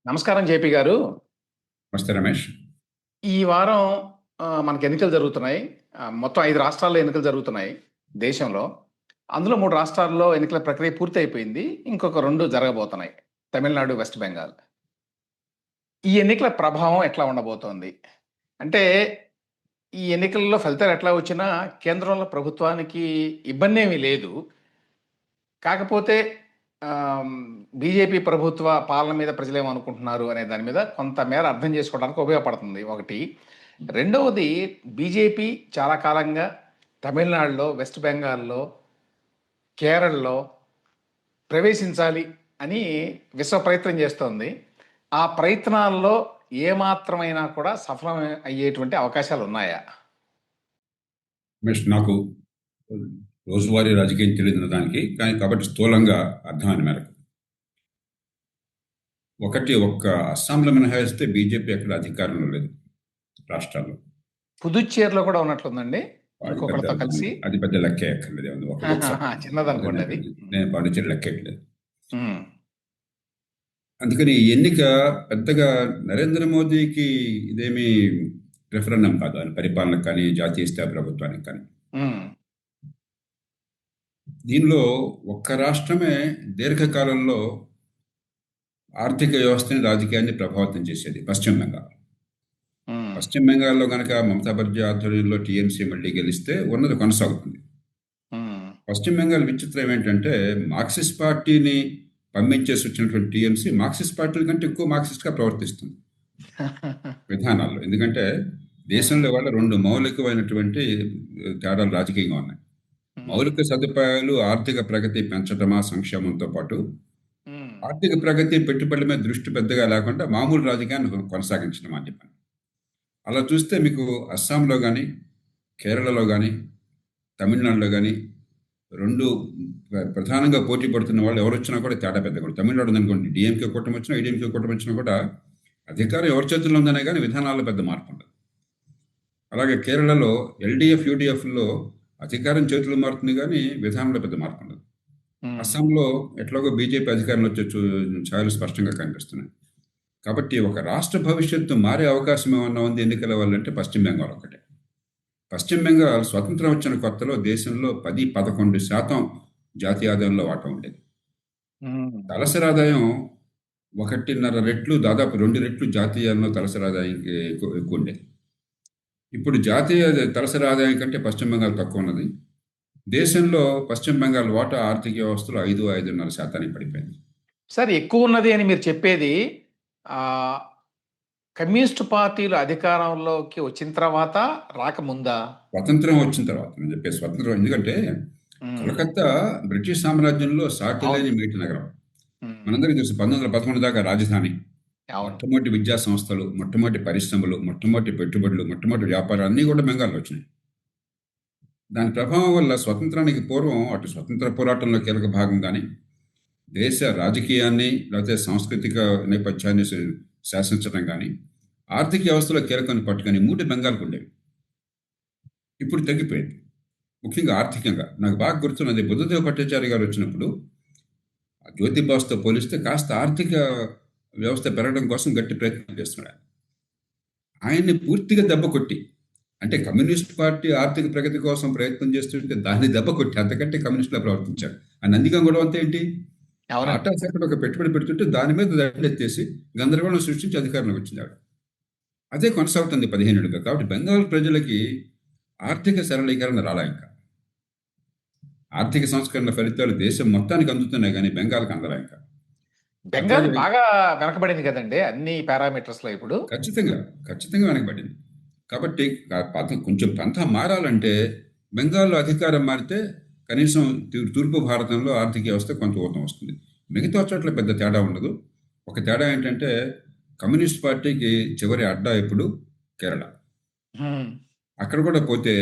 నమస్కారం జేపీ గారు. నమస్తే రమేష్. ఈ వారం మనకి ఎన్నికలు జరుగుతున్నాయి. మొత్తం 5 రాష్ట్రాల్లో ఎన్నికలు జరుగుతున్నాయి దేశంలో. అందులో 3 రాష్ట్రాల్లో ఎన్నికల ప్రక్రియ పూర్తయిపోయింది. ఇంకొక 2 జరగబోతున్నాయి. తమిళనాడు, వెస్ట్ బెంగాల్. ఈ ఎన్నికల ప్రభావం ఎట్లా ఉండబోతోంది? అంటే ఈ ఎన్నికల్లో ఫలితాలు ఎట్లా వచ్చినా కేంద్రంలో ప్రభుత్వానికి ఇబ్బందేమీ లేదు. కాకపోతే ఆహ్, బీజేపీ ప్రభుత్వ పాలన మీద ప్రజలేమనుకుంటున్నారు అనే దాని మీద కొంతమేర అర్థం చేసుకోవడానికి ఉపయోగపడుతుంది ఒకటి. రెండవది బీజేపీ చాలా కాలంగా తమిళనాడులో, వెస్ట్ బెంగాల్‌లో, కేరళలో ప్రవేశించాలి అని విశ్వ ప్రయత్నం చేస్తోంది. ఆ ప్రయత్నాల్లో ఏమాత్రమైనా కూడా సఫలం అయ్యేటువంటి అవకాశాలున్నాయా? రమేష్, నాకు రోజువారీ రాజకీయం తెలియదు దానికి, కానీ కాబట్టి స్థూలంగా అర్థమైన మేరకు ఒక్క అస్సాంలో మినహాయిస్తే బీజేపీ ఎక్కడ అధికారంలో లేదు రాష్ట్రాల్లో. పుదుచ్చేరిలో కూడా ఉన్నట్లుందండి. ఇంకొకరితో కలిసి. అది పెద్ద లెక్కే ఎక్కర్లేదు. చిన్నదనుకోండి అది. నేను పాండిచేరి లెక్కేయట్లేదు. హ్మ్. అందుకని ఈ ఎన్నిక పెద్దగా నరేంద్ర మోదీకి ఇదేమీ రెఫరెండం కాదు, ఆయన పరిపాలనకు కానీ జాతీయ స్థాయి ప్రభుత్వానికి కానీ. హ్మ్. దీనిలో ఒక్క రాష్ట్రమే దీర్ఘకాలంలో ఆర్థిక వ్యవస్థని, రాజకీయాన్ని ప్రభావితం చేసేది పశ్చిమ బెంగాల్. హ్మ్. పశ్చిమ బెంగాల్లో కనుక మమతా బెనర్జీ ఆధ్వర్యంలో టీఎంసీ మళ్ళీ గెలిస్తే ఉన్నది కొనసాగుతుంది. హ్మ్. పశ్చిమ బెంగాల్ విచిత్రం ఏంటంటే, మార్క్సిస్ట్ పార్టీని పంపించేసి వచ్చినటువంటి టీఎంసీ మార్క్సిస్ట్ పార్టీల కంటే ఎక్కువ మార్క్సిస్ట్గా ప్రవర్తిస్తుంది విధానాల్లో. ఎందుకంటే దేశంలో వాళ్ళ 2 మౌలికమైనటువంటి తేడాలు రాజకీయంగా ఉన్నాయి. మౌలిక సదుపాయాలు, ఆర్థిక ప్రగతి పెంచడమా సంక్షేమంతో పాటు, హ్మ్. ఆర్థిక ప్రగతి, పెట్టుబడుల మీద దృష్టి పెద్దగా లేకుండా మామూలు రాజకీయాన్ని కొనసాగించడం అని చెప్పాను. అలా చూస్తే మీకు అస్సాంలో కానీ, కేరళలో కానీ, తమిళనాడులో కానీ 2 ప్రధానంగా పోటీ పడుతున్న వాళ్ళు ఎవరు వచ్చినా కూడా తేడా పెద్దగా ఉంటుంది. తమిళనాడు ఉందనుకోండి, డిఎంకే కూటమి వచ్చినా, ఐడిఎంకే కూటమి వచ్చినా కూడా అధికారం ఎవరి చేతుల్లో ఉందనే కానీ విధానాల్లో పెద్ద మార్పు ఉండదు. అలాగే కేరళలో ఎల్డీఎఫ్, యూడీఎఫ్లో అధికారం చేతులు మారుతుంది కానీ విధానంలో పెద్ద మార్పు ఉండదు. అస్సాంలో ఎట్లాగో బీజేపీ అధికారంలో వచ్చే ఛాయలు స్పష్టంగా కనిపిస్తున్నాయి. కాబట్టి ఒక రాష్ట్ర భవిష్యత్తు మారే అవకాశం ఏమన్నా ఉంది ఎన్నికల వల్లంటే పశ్చిమ బెంగాల్ ఒకటే. పశ్చిమ బెంగాల్ స్వతంత్రం వచ్చిన కొత్తలో దేశంలో 10-11% జాతీయ ఆదాయంలో వాటా ఉండేది. తలసరి ఆదాయం 1.5 రెట్లు, దాదాపు 2 రెట్లు జాతీయంలో తలసరి ఆదాయానికి ఎక్కువ ఉండేది. ఇప్పుడు జాతీయ తలసరి ఆదాయం కంటే పశ్చిమ బెంగాల్ తక్కువ ఉన్నది. దేశంలో పశ్చిమ బెంగాల్ వాటా ఆర్థిక వ్యవస్థలో 5-5.5% పడిపోయింది. సార్, ఎక్కువ ఉన్నది అని మీరు చెప్పేది కమ్యూనిస్ట్ పార్టీలు అధికారంలోకి వచ్చిన తర్వాత రాకముందా? స్వతంత్రం వచ్చిన తర్వాత నేను చెప్పే స్వతంత్రం. ఎందుకంటే కలకత్తా బ్రిటిష్ సామ్రాజ్యంలో సాటిలేని మేటి నగరం. మనందరికీ తెలుసు. 1911 దాకా రాజధాని. మొట్టమొదటి విద్యా సంస్థలు, మొట్టమొదటి పరిశ్రమలు, మొట్టమొదటి పెట్టుబడులు, మొట్టమొదటి వ్యాపారాలు అన్నీ కూడా బెంగాల్లో వచ్చినాయి. దాని ప్రభావం వల్ల స్వతంత్రానికి పూర్వం అటు స్వతంత్ర పోరాటంలో కీలక భాగం కానీ, దేశ రాజకీయాన్ని లేకపోతే సాంస్కృతిక నేపథ్యాన్ని శాసించడం కానీ, ఆర్థిక వ్యవస్థలో కీలకాన్ని పట్టుకొని 3 బెంగాల్కు ఉండేవి. ఇప్పుడు తగ్గిపోయింది. ముఖ్యంగా ఆర్థికంగా. నాకు బాగా గుర్తున్నది, బుద్ధదేవ్ భట్టాచార్య గారు వచ్చినప్పుడు జ్యోతిబాస్తో పోలిస్తే కాస్త ఆర్థిక వ్యవస్థ పెరగడం కోసం గట్టి ప్రయత్నం చేస్తున్నాడు. ఆయన్ని పూర్తిగా దెబ్బ కొట్టి, అంటే కమ్యూనిస్ట్ పార్టీ ఆర్థిక ప్రగతి కోసం ప్రయత్నం చేస్తుంటే దాన్ని దెబ్బ కొట్టి అంతకంటే కమ్యూనిస్టులా ప్రవర్తించాడు. ఆ నందిగం గొడవ అంతా ఏంటి? టాటా సెక్టర్ ఒక పెట్టుబడి పెడుతుంటే దాని మీద దండెత్తేసి గందరగోళం సృష్టించి అధికారంలోకి వచ్చినాడు. అదే కొనసాగుతుంది 15 ఏళ్ళుగా. కాబట్టి బెంగాల్ ప్రజలకి ఆర్థిక సరళీకరణ రాలా. ఇంకా ఆర్థిక సంస్కరణ ఫలితాలు దేశం మొత్తానికి అందుతున్నాయి కానీ బెంగాల్కి అందరా. ఇంకా బెంగాల్ బాగా వెనకబడింది కదండి అన్ని పారామీటర్స్ లో. ఇప్పుడు ఖచ్చితంగా వెనకబడింది. కాబట్టి కొంచెం పంథా మారాలంటే బెంగాల్లో అధికారం మారితే కనీసం తూర్పు భారతంలో ఆర్థిక వ్యవస్థ కొంత ఊతం వస్తుంది. మిగతా చోట్ల పెద్ద తేడా ఉండదు. ఒక తేడా ఏంటంటే కమ్యూనిస్ట్ పార్టీకి చివరి అడ్డా ఇప్పుడు కేరళ. అక్కడ కూడా పోతే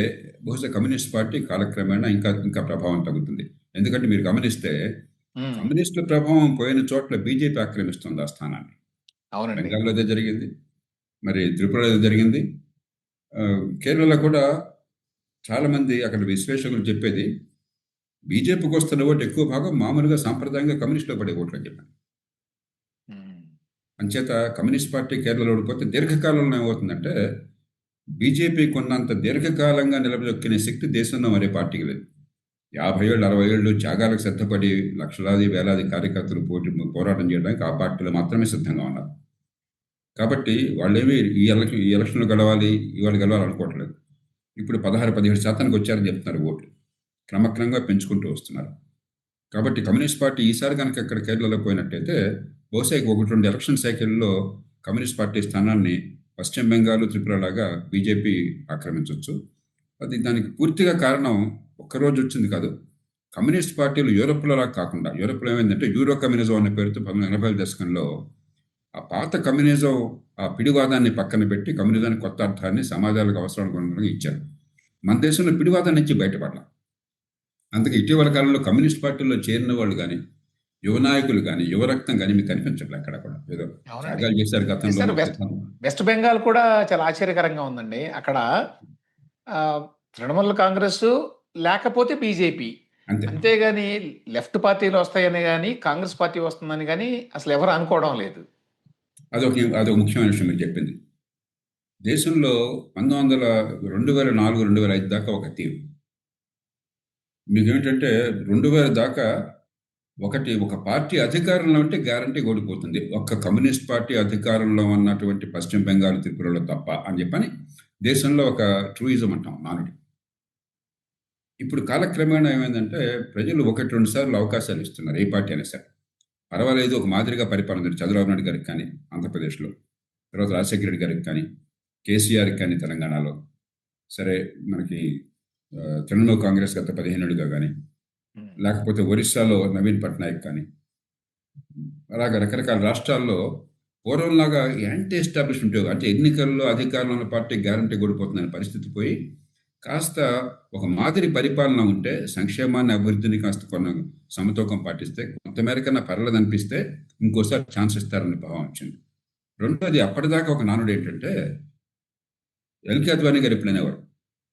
బహుశా కమ్యూనిస్ట్ పార్టీ కాలక్రమేణా ఇంకా ప్రభావం తగ్గుతుంది. ఎందుకంటే మీరు గమనిస్తే కమ్యూనిస్టుల ప్రభావం పోయిన చోట్ల బీజేపీ ఆక్రమిస్తుంది ఆ స్థానాన్ని. బెంగాల్లో అదే జరిగింది, మరి త్రిపురలో జరిగింది, కేరళలో కూడా. చాలామంది అక్కడ విశ్లేషకులు చెప్పేది బీజేపీకి వస్తున్న ఓటు ఎక్కువ భాగం మామూలుగా సాంప్రదాయంగా కమ్యూనిస్టులో పడే ఓట్లు అని చెప్పాను. అంచేత కమ్యూనిస్ట్ పార్టీ కేరళలో ఓడిపోతే దీర్ఘకాలంలో ఏమవుతుందంటే బీజేపీకి ఉన్నంత దీర్ఘకాలంగా నిలబెక్కిన శక్తి దేశంలో మరే పార్టీకి లేదు. 50 ఏళ్ళు 60 ఏళ్ళు త్యాగాలకు సిద్ధపడి లక్షలాది వేలాది కార్యకర్తలు పోరాటం చేయడానికి ఆ పార్టీలు మాత్రమే సిద్ధంగా ఉన్నారు. కాబట్టి వాళ్ళేమి ఈ ఎలక్షన్లు గెలవాలి ఇవాళ గెలవాలి అనుకోవట్లేదు. ఇప్పుడు 16-17% వచ్చారని చెప్తున్నారు ఓట్లు. క్రమక్రమంగా పెంచుకుంటూ వస్తున్నారు. కాబట్టి కమ్యూనిస్ట్ పార్టీ ఈసారి కనుక ఇక్కడ కేరళలో పోయినట్టయితే బహుశా 1-2 ఎలక్షన్ సైకిల్లో కమ్యూనిస్ట్ పార్టీ స్థానాన్ని పశ్చిమ బెంగాల్, త్రిపుర లాగా బీజేపీ ఆక్రమించవచ్చు. అది దానికి పూర్తిగా కారణం ఒక్కరోజు వచ్చింది కాదు. కమ్యూనిస్ట్ పార్టీలు యూరోప్లో లాగా కాకుండా, యూరోప్లో ఏమైందంటే యూరో కమ్యూనిజం అనే పేరుతో 1980 దశకంలో ఆ పాత కమ్యూనిజం ఆ పిడివాదాన్ని పక్కన పెట్టి కమ్యూనిజానికి కొత్త అర్థాన్ని సమాజాలకు అవసరానికి అనుగుణంగా ఇచ్చారు. మన దేశంలో పిడివాదం నుంచి బయటపడాలి. అందుకే ఇటీవల కాలంలో కమ్యూనిస్ట్ పార్టీలో చేరిన వాళ్ళు కానీ, యువ నాయకులు కానీ, యువ రక్తం కానీ మీకు కనిపించట్లేదు అక్కడ కూడా. ఏదో త్యాగాలు చేశారు గతంలో. వెస్ట్ బెంగాల్ కూడా చాలా ఆశ్చర్యకరంగా ఉందండి. అక్కడ తృణమూల్ కాంగ్రెస్ లేకపోతే బీజేపీ, అంతేగాని లెఫ్ట్ పార్టీలు వస్తాయని కానీ కాంగ్రెస్ పార్టీ వస్తుందని కానీ అసలు ఎవరు అనుకోవడం లేదు. అదొక ముఖ్యమైన విషయం మీరు చెప్పింది. దేశంలో 2004-2005 దాకా ఒక తీరు. మీకు ఏమిటంటే 2000 దాకా ఒక పార్టీ అధికారంలో ఉంటే గ్యారంటీ ఓడిపోతుంది. ఒక్క కమ్యూనిస్ట్ పార్టీ అధికారంలో ఉన్నటువంటి పశ్చిమ బెంగాల్, త్రిపురలో తప్ప అని చెప్పని దేశంలో ఒక ట్రూయిజం అంటాం, నానుడి. ఇప్పుడు కాలక్రమేణా ఏమైందంటే ప్రజలు 1-2 సార్లు అవకాశాలు ఇస్తున్నారు, ఏ పార్టీ అయినా సరే. పర్వాలేదు, ఒక మాదిరిగా పరిపాలన చంద్రబాబు నాయుడు గారికి కానీ ఆంధ్రప్రదేశ్లో, తర్వాత రాజశేఖర రెడ్డి గారికి కానీ, కేసీఆర్కి కానీ తెలంగాణలో, సరే మనకి తృణమూల్ కాంగ్రెస్ గత 15 ఏళ్ళుగా కానీ, లేకపోతే ఒరిస్సాలో నవీన్ పట్నాయక్ కానీ, అలాగే రకరకాల రాష్ట్రాల్లో పూర్వంలాగా యాంటీ ఎస్టాబ్లిష్మెంట్, అంటే ఎన్నికల్లో అధికారంలో ఉన్న పార్టీ గ్యారంటీ ఓడిపోతుందనే పరిస్థితి పోయి కాస్త ఒక మాదిరి పరిపాలన ఉంటే, సంక్షేమాన్ని అభివృద్ధిని కాస్త కొన్ని సమతూకం పాటిస్తే, కొంతమేరకన్నా పర్లేదు అనిపిస్తే ఇంకోసారి ఛాన్స్ ఇస్తారనే భావం వచ్చింది. రెండోది, అప్పటిదాకా ఒక నానుడు ఏంటంటే ఎల్కే అద్వానీ గారు ఎప్పుడు అనేవారు,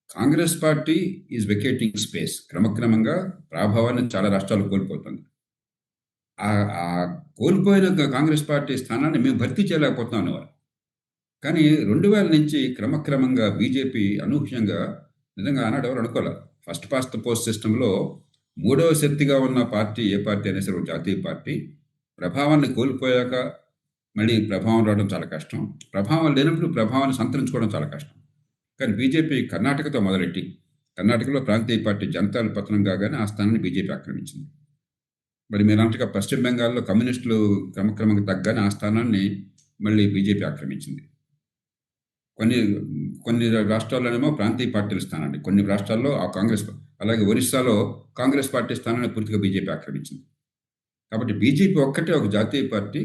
Congress party is vacating space. క్రమక్రమంగా ప్రాభావాన్ని చాలా రాష్ట్రాలు కోల్పోతుంది. ఆ కోల్పోయిన కాంగ్రెస్ పార్టీ స్థానాన్ని మేము భర్తీ చేయలేకపోతున్నాం అనేవారు. కానీ 2000 నుంచి క్రమక్రమంగా బీజేపీ అనూహ్యంగా, నిజంగా ఆనాడు ఎవరు అనుకోలేదు, ఫస్ట్ పాస్ట్ ద పోస్ట్ సిస్టంలో 3వ శక్తిగా ఉన్న పార్టీ ఏ పార్టీ అయినా సరే, జాతీయ పార్టీ ప్రభావాన్ని కోల్పోయాక మళ్ళీ ప్రభావం రావడం చాలా కష్టం. ప్రభావం లేనప్పుడు ప్రభావాన్ని సంతరించుకోవడం చాలా కష్టం. కానీ బీజేపీ కర్ణాటకతో మొదలెట్టి, కర్ణాటకలో ప్రాంతీయ పార్టీ జనతాల పతనం కాగానే ఆ స్థానాన్ని బీజేపీ ఆక్రమించింది. మరి మీరంతగా పశ్చిమ బెంగాల్లో కమ్యూనిస్టులు క్రమక్రమంగా తగ్గానే ఆ స్థానాన్ని మళ్ళీ బీజేపీ ఆక్రమించింది. కొన్ని రాష్ట్రాల్లోనేమో ప్రాంతీయ పార్టీల స్థానాన్ని, కొన్ని రాష్ట్రాల్లో ఆ కాంగ్రెస్, అలాగే ఒరిస్సాలో కాంగ్రెస్ పార్టీ స్థానాన్ని పూర్తిగా బీజేపీ ఆక్రమించింది. కాబట్టి బీజేపీ ఒక్కటే ఒక జాతీయ పార్టీ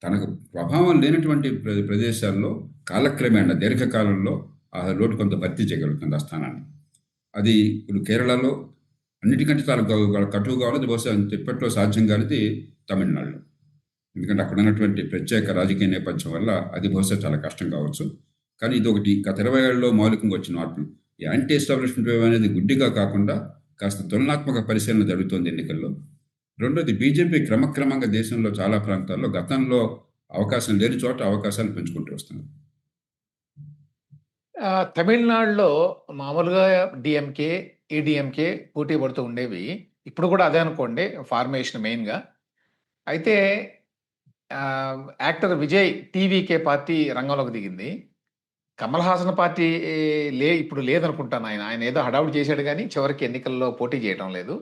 తనకు ప్రభావం లేనటువంటి ప్రదేశాల్లో కాలక్రమేణా దీర్ఘకాలంలో ఆ లోటు కొంత భర్తీ చేయగలుగుతుంది ఆ స్థానాన్ని. అది ఇప్పుడు కేరళలో అన్నిటికంటే చాలా కటువుగా ఉన్నది, బహుశా ఇప్పట్లో సాధ్యం కానిది తమిళనాడులో. ఎందుకంటే అక్కడ ఉన్నటువంటి ప్రత్యేక రాజకీయ నేపథ్యం వల్ల అది బహుశా చాలా కష్టం కావచ్చు. కానీ ఇది ఒకటి గత 20 ఏళ్ళలో మౌలికంగా వచ్చిన మార్పులు. ఈ యాంటీ ఎస్టాబ్లిష్మెంట్ వేవ్ అనేది గుడ్డిగా కాకుండా కాస్త తులనాత్మక పరిశీలన జరుగుతోంది ఎన్నికల్లో. రెండోది, బీజేపీ క్రమక్రమంగా దేశంలో చాలా ప్రాంతాల్లో గతంలో అవకాశం లేని చోట అవకాశాలు పెంచుకుంటూ వస్తున్నారు. తమిళనాడులో మామూలుగా డిఎంకే, ఏడిఎంకే పోటీ పడుతూ ఉండేవి. ఇప్పుడు కూడా అదే అనుకోండి ఫార్మేషన్ మెయిన్గా. అయితే యాక్టర్ విజయ్ టీవీకే పార్టీ రంగంలోకి దిగింది. కమల్ హాసన్ పార్టీ ఇప్పుడు లేదనుకుంటాను. ఆయన ఏదో హడావుడి చేశాడు కానీ చివరికి ఎన్నికల్లో పోటీ చేయడం లేదు.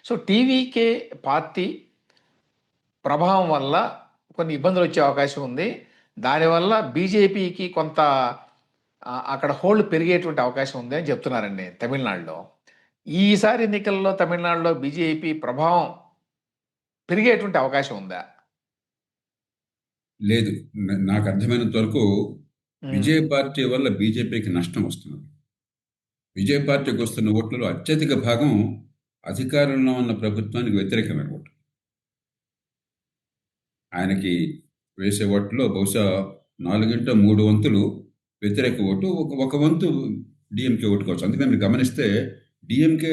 సో టీవీకే పార్టీ ప్రభావం వల్ల కొన్ని ఇబ్బందులు వచ్చే అవకాశం ఉంది. దానివల్ల బీజేపీకి కొంత అక్కడ హోల్డ్ పెరిగేటువంటి అవకాశం ఉంది అని చెప్తున్నారండి తమిళనాడులో. ఈసారి ఎన్నికల్లో తమిళనాడులో బీజేపీ ప్రభావం పెరిగేటువంటి అవకాశం ఉందా? లేదు. నాకు అర్థమైనంత వరకు విజయ్ పార్టీ వల్ల బీజేపీకి నష్టం వస్తున్నది. విజయ్ పార్టీకి వస్తున్న ఓట్లలో అత్యధిక భాగం అధికారంలో ఉన్న ప్రభుత్వానికి వ్యతిరేకమైన ఓటు. ఆయనకి వేసే ఓట్లో బహుశా 4/3 వంతులు వ్యతిరేక ఓటు, ఒక వంతు డిఎంకే ఓటు కావచ్చు. అందుకని మీరు గమనిస్తే డిఎంకే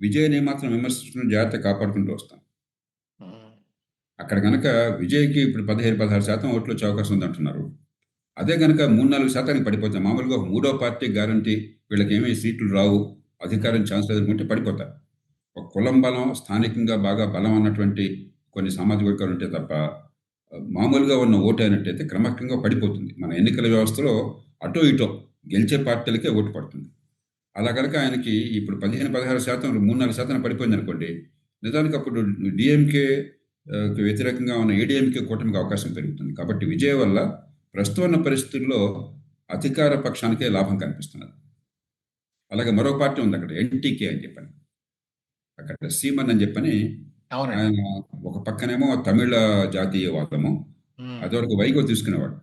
విజయ్ని మాత్రం విమర్శించుకుని జాగ్రత్త కాపాడుకుంటూ వస్తాం. అక్కడ కనుక విజయ్కి ఇప్పుడు 15-16% ఓట్లు వచ్చే అవకాశం ఉందంటున్నారు. అదే కనుక 3-4% పడిపోతాయి. మామూలుగా ఒక మూడో పార్టీ గ్యారంటీ వీళ్ళకేమీ సీట్లు రావు, అధికారం ఛాన్స్ లేదనుకుంటే పడిపోతారు. ఒక కులం బలం, స్థానికంగా బాగా బలం అన్నటువంటి కొన్ని సామాజిక వర్గాలు ఉంటే తప్ప, మామూలుగా ఉన్న ఓటు అయినట్టయితే క్రమక్రమంగా పడిపోతుంది. మన ఎన్నికల వ్యవస్థలో అటో ఇటో గెలిచే పార్టీలకే ఓటు పడుతుంది. అలా కనుక ఆయనకి ఇప్పుడు 15-16% 3-4% పడిపోయిందనుకోండి, నిజానికి అప్పుడు డీఎంకే వ్యతిరేకంగా ఉన్న ఏడీఎంకే కూటమికి అవకాశం పెరుగుతుంది. కాబట్టి విజయ్ వల్ల ప్రస్తుతం ఉన్న పరిస్థితుల్లో అధికార పక్షానికే లాభం కనిపిస్తున్నది. అలాగే మరో పార్టీ ఉంది అక్కడ, ఎన్టీకే అని చెప్పని, అక్కడ సీమన్ అని చెప్పని, అవునండి. ఆయన ఒక పక్కనేమో తమిళ జాతీయవాదము, ఉమ్, అదివరకు వైగో తీసుకునేవాడు,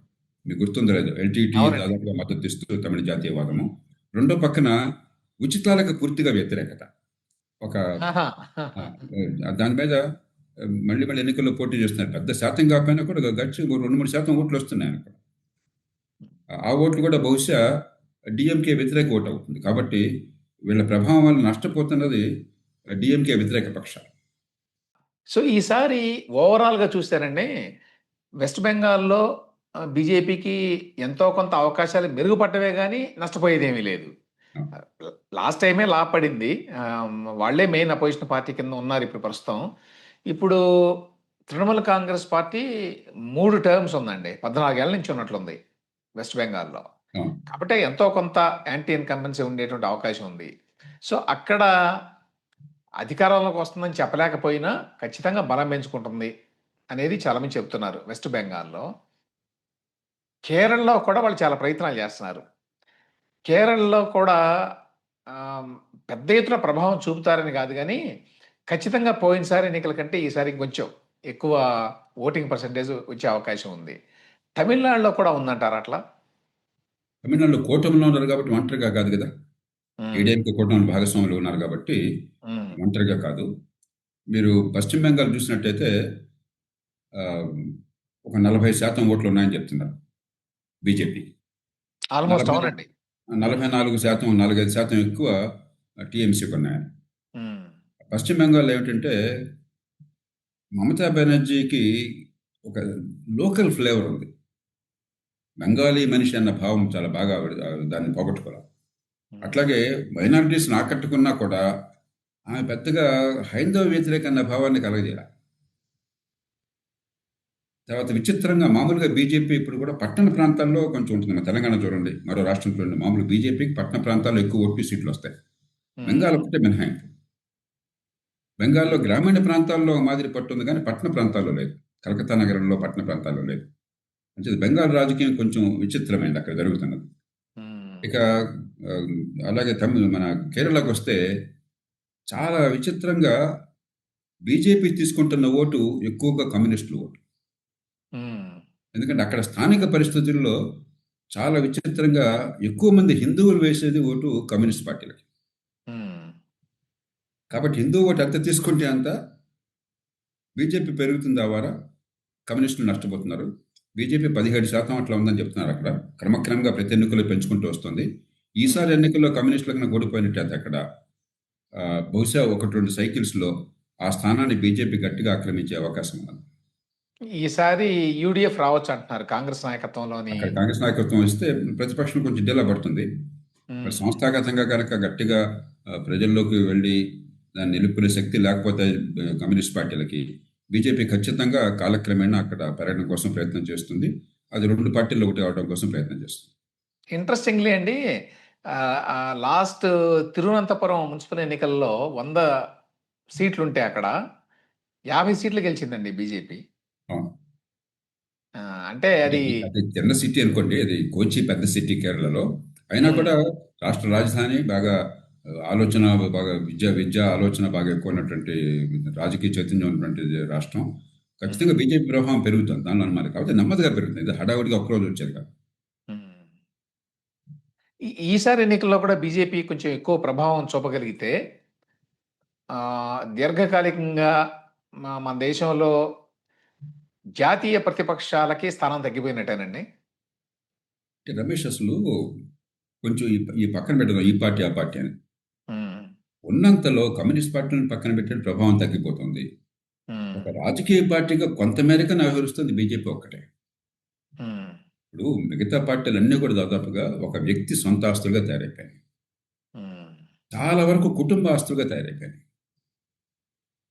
మీకు గుర్తుందో లేదో, ఎల్టీటీ అవునండి. దాదాపుగా మద్దతు ఇస్తూ తమిళ జాతీయవాదము. రెండో పక్కన ఉచితాలకు పూర్తిగా వ్యతిరేకత. ఒక ఆహా. ఆ, దాని మీద మళ్ళీ మళ్ళీ ఎన్నికల్లో పోటీ చేస్తున్నారు. పెద్ద శాతం కాకపోయినా కూడా గచ్చి 2-3% ఓట్లు వస్తున్నాయి ఆయనకు. ఆ ఓట్లు కూడా బహుశా డిఎంకే వ్యతిరేక ఓటు అవుతుంది. కాబట్టి వీళ్ళ ప్రభావం వల్ల నష్టపోతున్నది డిఎంకే వ్యతిరేక పక్షాలు. సో ఈసారి ఓవరాల్గా చూస్తారండి, వెస్ట్ బెంగాల్లో బీజేపీకి ఎంతో కొంత అవకాశాలు మెరుగుపడ్డవే కానీ నష్టపోయేదేమీ లేదు. ఆ, లాస్ట్ టైమే లా పడింది. వాళ్ళే మెయిన్ అపోజిషన్ పార్టీ కింద ఉన్నారు ఇప్పుడు ప్రస్తుతం. ఇప్పుడు తృణమూల్ కాంగ్రెస్ పార్టీ 3 టర్మ్స్ ఉందండి. 14 ఏళ్ల నుంచి ఉన్నట్లుంది వెస్ట్ బెంగాల్లో. ఆ. కాబట్టి ఎంతో కొంత యాంటీ ఇన్కంబెన్సీ ఉండేటువంటి అవకాశం ఉంది. సో అక్కడ అధికారంలోకి వస్తుందని చెప్పలేకపోయినా ఖచ్చితంగా బలం పెంచుకుంటుంది అనేది చాలామంది చెప్తున్నారు వెస్ట్ బెంగాల్లో. కేరళలో కూడా వాళ్ళు చాలా ప్రయత్నాలు చేస్తున్నారు. కేరళలో కూడా ఆహ్, పెద్ద ఎత్తున ప్రభావం చూపుతారని కాదు గానీ, ఖచ్చితంగా పోయినసారి ఎన్నికల కంటే ఈసారి ఇంకొంచెం ఎక్కువ ఓటింగ్ పర్సెంటేజ్ వచ్చే అవకాశం ఉంది. తమిళనాడులో కూడా ఉందంటారా అట్లా? తమిళనాడులో కూటమిలో ఉన్నారు కాబట్టి ఒంటరిగా కాదు కదా. హ్మ్. ఏడీఎంకే కూటమి భాగస్వాములు ఉన్నారు కాబట్టి హ్మ్. ఒంటరిగా కాదు. మీరు పశ్చిమ బెంగాల్ చూసినట్టయితే ఆ, ఒక 40% ఓట్లు ఉన్నాయని చెప్తున్నారు బీజేపీ. ఆల్‌మోస్ట్ నలభై అవునండి. 44%, 4-5% ఎక్కువ టీఎంసీకి ఉన్నాయని. హ్మ్. పశ్చిమ బెంగాల్ ఏమిటంటే మమతా బెనర్జీకి ఒక లోకల్ ఫ్లేవర్ ఉంది. బెంగాలీ మనిషి అన్న భావం చాలా బాగా దాన్ని పోగొట్టుకోవాలి. హ్మ్. అట్లాగే మైనారిటీస్ని ఆకట్టుకున్నా కూడా ఆమె పెద్దగా హైందవ వ్యతిరేక అన్న భావాన్ని కలగజేయాలి. తర్వాత విచిత్రంగా మామూలుగా బీజేపీ ఇప్పుడు కూడా పట్టణ ప్రాంతాల్లో కొంచెం ఉంటుంది. మన తెలంగాణ చూడండి, మరో రాష్ట్రం చూడండి, మామూలు బీజేపీకి పట్టణ ప్రాంతాల్లో ఎక్కువ ఓటు సీట్లు వస్తాయి. హ్మ్. బెంగాల్ ఒకటే మినహాయింపు. బెంగాల్లో గ్రామీణ ప్రాంతాల్లో మాదిరి పట్టు ఉంది కానీ పట్టణ ప్రాంతాల్లో లేదు. కలకత్తా నగరంలో పట్టణ ప్రాంతాల్లో లేదు. అంటే బెంగాల్ రాజకీయం కొంచెం విచిత్రమైనది అక్కడ జరుగుతున్నది. హ్మ్. ఇక ఆ, అలాగే మన కేరళకు వస్తే చాలా విచిత్రంగా బీజేపీ తీసుకుంటున్న ఓటు ఎక్కువగా కమ్యూనిస్టుల ఓటు. హ్మ్. ఎందుకంటే అక్కడ స్థానిక పరిస్థితుల్లో చాలా విచిత్రంగా ఎక్కువ మంది హిందువులు వేసేది ఓటు కమ్యూనిస్ట్ పార్టీలకి. హ్మ్. కాబట్టి హిందూ ఓటు ఎంత తీసుకుంటే అంత బీజేపీ పెరుగుతుంది ఆ వారా, కమ్యూనిస్టులు నష్టపోతున్నారు. బీజేపీ 17% అట్లా ఉందని చెప్తున్నారు అక్కడ. క్రమక్రమంగా ప్రతి ఎన్నికల్లో పెంచుకుంటూ వస్తుంది. ఈసారి హ్మ్. ఎన్నికల్లో కమ్యూనిస్టులకు ఓడిపోయినట్టు అక్కడ బహుశా 1-2 సైకిల్స్‌లో ఆ స్థానాన్ని బీజేపీ గట్టిగా ఆక్రమించే అవకాశం ఉన్నది. ఈసారి యూడీఎఫ్ రావచ్చంటున్నారు కాంగ్రెస్ నాయకత్వంలోని. అక్కడ కాంగ్రెస్ నాయకత్వం ఇస్తే ప్రతిపక్షం కొంచెం డీలా పడుతుంది. మరి హ్మ్. సంస్థాగతంగా కనుక గట్టిగా ప్రజల్లోకి వెళ్ళి దాన్ని నిలుపుకునే శక్తి లేకపోతే కమ్యూనిస్ట్ పార్టీలకి, బీజేపీ ఖచ్చితంగా కాలక్రమేణా అక్కడ పెరగడం కోసం ప్రయత్నం చేస్తుంది. అది 2 పార్టీల్లో ఒకటి అవడం కోసం ప్రయత్నం చేస్తుంది. ఇంట్రెస్టింగ్‌లీ అండి, లాస్ట్ తిరువనంతపురం మున్సిపల్ ఎన్నికల్లో 100 సీట్లుంటే అక్కడ 50 సీట్లు గెలిచిందండి బీజేపీ. అవును. అంటే అంటే అది. అది చిన్న సిటీ అనుకోండి. అది కోచి పెద్ద సిటీ కేరళలో. అయినా హ్మ్. కూడా రాష్ట్ర రాజధాని బాగా ఆలోచన బాగా విద్య ఆలోచన బాగా ఎక్కువ ఉన్నటువంటి రాజకీయ చైతన్యం ఉన్నటువంటి రాష్ట్రం. హ్మ్. ఖచ్చితంగా బీజేపీ ప్రభావం పెరుగుతుంది. దానిలో అనుమానం. కాకపోతే నెమ్మదిగా పెరుగుతుంది. ఇది హడావుడిగా ఒక్కరోజు వచ్చేది కాదు. హ్మ్. ఈసారి ఎన్నికల్లో కూడా బీజేపీ కొంచెం ఎక్కువ ప్రభావం చూపగలిగితే దీర్ఘకాలికంగా మన దేశంలో జాతీయ ప్రతిపక్షాలకి స్థానం తగ్గిపోయినట్టేనండి. అంటే రమేష్ అసలు కొంచెం ఈ పక్కన పెట్టడం ఈ పార్టీ, ఆ పార్టీ అని. హ్మ్. ఉన్నంతలో కమ్యూనిస్ట్ పార్టీని పక్కన పెట్టిన ప్రభావం తగ్గిపోతుంది. హ్మ్. ఒక రాజకీయ పార్టీగా కొంత మేరకు వ్యవహరిస్తుంది బీజేపీ ఒక్కటే. హ్మ్. ఇప్పుడు మిగతా పార్టీలన్నీ కూడా దాదాపుగా ఒక వ్యక్తి సొంత ఆస్తులుగా తయారైపోయాయి. హ్మ్. చాలా వరకు కుటుంబ ఆస్తులుగా తయారైపోయాయి.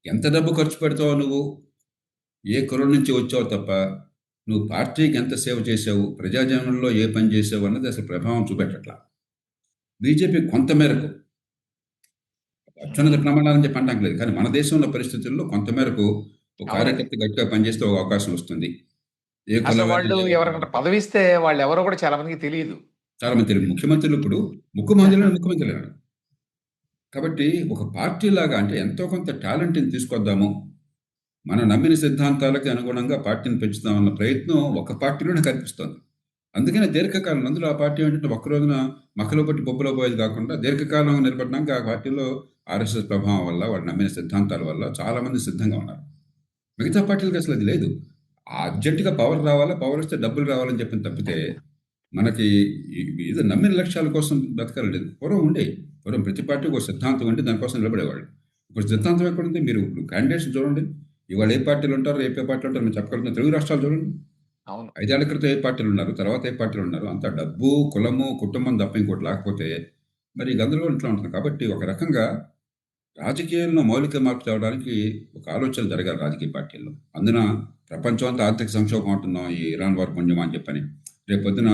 ఎంత డబ్బు ఖర్చు పెడతావో నువ్వు, ఏ కులం నుంచి వచ్చావో తప్ప, నువ్వు పార్టీకి ఎంత సేవ చేశావు, ప్రజాజీవనంలో ఏ పని చేశావు అన్నది అసలు ప్రభావం చూపెట్టట్లా. బీజేపీ కొంత మేరకు అత్యున్నత హ్మ్. ప్రమాణాలని చెప్పి అనడానికి లేదు. కానీ మన దేశంలో పరిస్థితుల్లో కొంత మేరకు ఒక అవునండి. కార్యకర్త గట్టిగా పనిచేస్తే ఒక అవకాశం వస్తుంది. ఏ అసలు కులమైనా వాళ్ళు ఏ ఎవరికైనా పదవిస్తే వాళ్ళెవరో కూడా చాలా మందికి తెలీదు. చాలా మంది తెలుగు ముఖ్యమంత్రులు ఇప్పుడు ముఖ్యమంత్రులను ముఖ్యమంత్రులు కాబట్టి ఒక పార్టీలాగా అంటే ఎంతో కొంత టాలెంట్‌ని తీసుకొద్దాము. మనం నమ్మిన సిద్ధాంతాలకి అనుగుణంగా పార్టీని పెంచుదామన్న ప్రయత్నం ఒక పార్టీలోనే కనిపిస్తోంది. అందుకనే దీర్ఘకాలం అందులో ఆ పార్టీ ఏంటంటే ఒక్క రోజున మక్కలో పట్టి పప్పులో పోయేది కాకుండా దీర్ఘకాలం నిలబడడానికి ఆ పార్టీలో ఆర్ఎస్ఎస్ ప్రభావం వల్ల, వాళ్ళు నమ్మిన సిద్ధాంతాల వల్ల చాలామంది సిద్ధంగా ఉన్నారు. మిగతా పార్టీలకి అసలు అది లేదు. అర్జెంట్‌గా పవర్ రావాలా, పవర్ వస్తే డబ్బులు రావాలని చెప్పిన తప్పితే మనకి ఈ ఏదో నమ్మిన లక్ష్యాల కోసం బతకాలండి. పూర్వం ఉండేయి. పూర్వం ప్రతి పార్టీకి ఒక సిద్ధాంతం ఉండి దానికోసం నిలబడేవాళ్ళు. ఇప్పుడు సిద్ధాంతం ఎక్కడుంది? మీరు ఇప్పుడు క్యాండిడేట్స్‌ని చూడండి. ఇవాళ ఏ పార్టీలు ఉంటారు, ఏ పార్టీలు ఉంటారో మీరు చెప్పగలుగుతున్నారు. తెలుగు రాష్ట్రాలు చూడండి. అవును. 5 ఏళ్ల క్రితం ఏ పార్టీలు ఉన్నారు, తర్వాత ఏ పార్టీలు ఉన్నారు. అంతా డబ్బు, కులము, కుటుంబం తప్ప ఇంకోటి లేకపోతే మరి ఈ గందరగోళం ఇట్లా ఉంటుంది. కాబట్టి ఒక రకంగా రాజకీయాల్లో మౌలిక మార్పు తేవడానికి ఒక ఆలోచన జరగాలి రాజకీయ పార్టీల్లో. అందున ప్రపంచం అంతా ఆర్థిక సంక్షోభం అంటున్నాం. ఈ ఇరాన్ వార్ పుణ్యమా అని చెప్పని. రేపొద్దున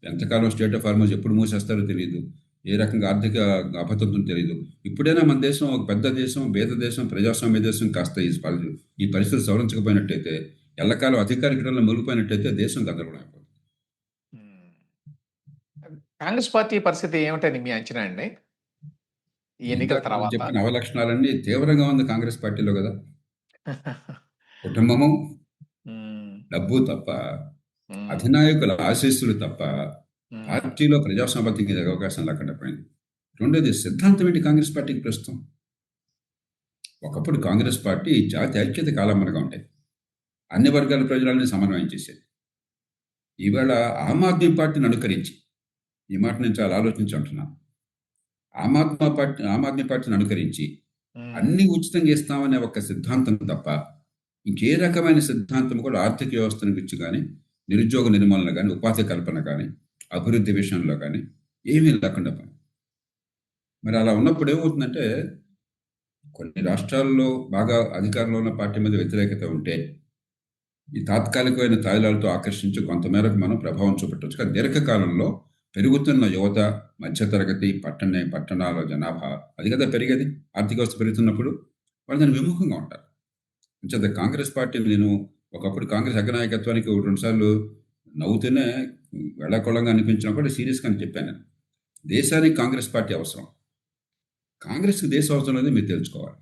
ఎంతకాలం స్టేట్ ఆఫ్ హార్మోజ్ ఎప్పుడు మూసేస్తారో తెలీదు. ఏ రకంగా ఆర్థిక అభద్రతను తెలీదు. ఇప్పుడైనా మన దేశం ఒక పెద్ద దేశం, పేద దేశం, ప్రజాస్వామ్య దేశం కాస్త ఈ పరిస్థితులు సవరించకపోయినట్టయితే, ఎల్లకాలం అధికార క్రీడల్లో మునిగిపోయినట్టయితే దేశం గందరగోళం అయిపోతుంది. హ్మ్. కాంగ్రెస్ పార్టీ పరిస్థితి ఏమిటని మీ అంచనా అండి? ఈ ఎన్నికల ఇందాక మనం తర్వాత? చెప్పిన అవలక్షణాలన్నీ తీవ్రంగా ఉంది కాంగ్రెస్ పార్టీలో గదా! కుటుంబము, హ్మ్. డబ్బు తప్ప, హ్మ్. అధినాయకుల ఆశీస్సులు తప్ప, హ్మ్. పార్టీలో ప్రజాస్వామ్యతకి ఎదిగే అవకాశం లేకుండా పోయింది. రెండోది సిద్ధాంతం ఏంటి కాంగ్రెస్ పార్టీకి ప్రస్తుతం? ఒకప్పుడు కాంగ్రెస్ పార్టీ జాతి ఐక్యతకి ఆలంబనగా ఉండేది. అన్ని వర్గాల ప్రజలని సమన్వయం చేసేది. ఈవేళ ఆమ్ ఆద్మీ పార్టీని అనుకరించి, ఈ మాట నేను చాలా ఆలోచించి అంటున్నాను. ఆమ్ ఆద్మీ పార్టీని అనుకరించి, హ్మ్. అన్నీ ఉచితంగా ఇస్తామనే ఒక సిద్ధాంతం తప్ప, ఇంకే రకమైన సిద్ధాంతం కూడా ఆర్థిక వ్యవస్థను గురించి గాని, నిరుద్యోగ నిర్మూలన గాని, ఉపాధి కల్పన గాని, అభివృద్ధి విషయంలో గాని ఏమీ లేకుండా పోయింది. మరి అలా ఉన్నప్పుడు ఏమవుతుందంటే, కొన్ని రాష్ట్రాల్లో బాగా అధికారంలో ఉన్న పార్టీ మీద వ్యతిరేకత ఉంటే, ఈ తాత్కాలికమైన తాయిలాలతో ఆకర్షించి కొంతమేరకు మనం ప్రభావం చూపెట్టొచ్చు. కానీ దీర్ఘకాలంలో పెరుగుతున్న యువత, మధ్యతరగతి, పట్టణాల జనాభా అది కదా పెరిగేది. ఆర్థిక వ్యవస్థ పెరుగుతున్నప్పుడు వాళ్ళు దానికి విముఖంగా ఉంటారు. అంచేత కాంగ్రెస్ పార్టీని నేను ఒకప్పుడు కాంగ్రెస్ అగ్రనాయకత్వానికి 1, 2 సార్లు నవ్వుతూనే వేళాకోళంగా అనిపించినా కూడా సీరియస్‌గానే చెప్పాను నేను. దేశానికి కాంగ్రెస్ పార్టీ అవసరం. కాంగ్రెస్‌కి దేశం అవసరం లేదని మీరు తెలుసుకోవాలి.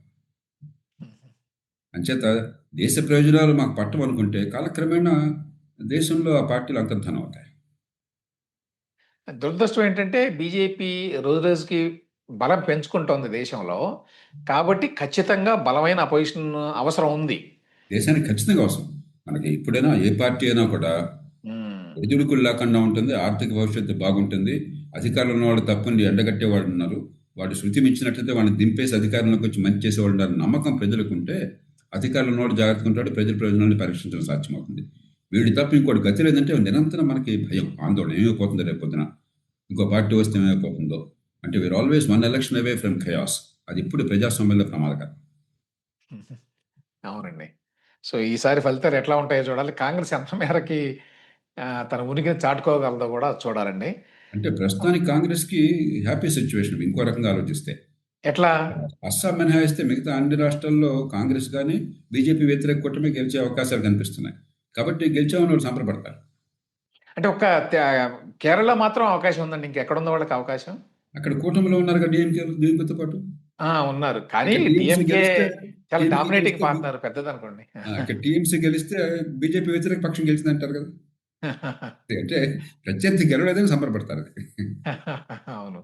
అంచేత దేశ ప్రయోజనాలు మాకు పట్టవనుకుంటే కాలక్రమేణా దేశంలో ఆ పార్టీలు అంతర్ధానం అవుతాయి. దురదృష్టం ఏంటంటే బీజేపీ రోజు రోజుకి బలం పెంచుకుంటోంది దేశంలో. కాబట్టి ఖచ్చితంగా బలమైన అపోజిషన్ అవసరం ఉంది. దేశానికి ఖచ్చితంగా అవసరం. మనకి ఇప్పుడైనా ఏ పార్టీ అయినా కూడా హ్మ్. ఒడిదుడుకులు లేకుండా ఉంటుంది. ఆర్థిక భవిష్యత్తు బాగుంటుంది. అధికారంలో ఉన్నవాళ్ళు తప్పుని ఎండగట్టేవాడున్నారు. వాడు శృతి మించినట్లయితే వాడిని దింపేసి అధికారంలోకి వచ్చి మంచి చేసేవాళ్ళు ఉన్నారు. నమ్మకం ప్రజలకుంటే అధికారంలో ఉన్నవాడు జాగ్రత్తగా ఉంటాడు. ప్రజల ప్రయోజనాలను పరీక్షించడం సాధ్యమవుతుంది. వీడి తప్ప ఇంకోటి గతి లేదంటే నిరంతరం మనకి భయం, ఆందోళన ఏమైపోతుందో రేపొద్దున. ఇంకో పార్టీ వస్తే ఏమైపోతుందో. అంటే we are always one election away from chaos. అది ఇప్పుడు ప్రజాస్వామ్యంలో ప్రమాదకరం. అవునండి. సో, ఈసారి ఫలితాలు ఎట్లా ఉంటాయో చూడాలి. కాంగ్రెస్ ఎంత మేరకి తన ఉనికిని చాటుకోగలదో గూడా చూడాలండి. అంటే ప్రస్తుతానికి కాంగ్రెస్‌కి హ్యాపీ సిట్యుయేషన్ ఇంకో రకంగా ఆలోచిస్తే. ఎట్లా? అస్సాం మినహాయిస్తే మిగతా అన్ని రాష్ట్రాల్లో కాంగ్రెస్ గాని, బీజేపీ వ్యతిరేక కూటమి గెలిచే అవకాశాలు కనిపిస్తున్నాయి. కాబట్టి గెలిచామని వాళ్ళు సంబరపడతారు. అంటే ఒక్క కేరళ మాత్రం అవకాశం ఉందండి. ఇంకెక్కడుంది వాళ్ళకి అవకాశం? అక్కడ కూటమిలో ఉన్నారుగా డీఎంకేతో పాటు. ఉన్నారు. కానీ ఇక్కడ టీఎంసీ డీఎంకే గెలిస్తే చాలా టీడీపీ డామినేటింగ్ గెలిస్తే పార్ట్నర్ పెద్దదనుకోండి. ఇక్కడ టీఎంసీ గెలిస్తే బీజేపీ వ్యతిరేక పక్షం గెలిచిందంటారు కదా! అంటే ప్రత్యర్థి గెలవలేదని సంబరపడతారు. అవును.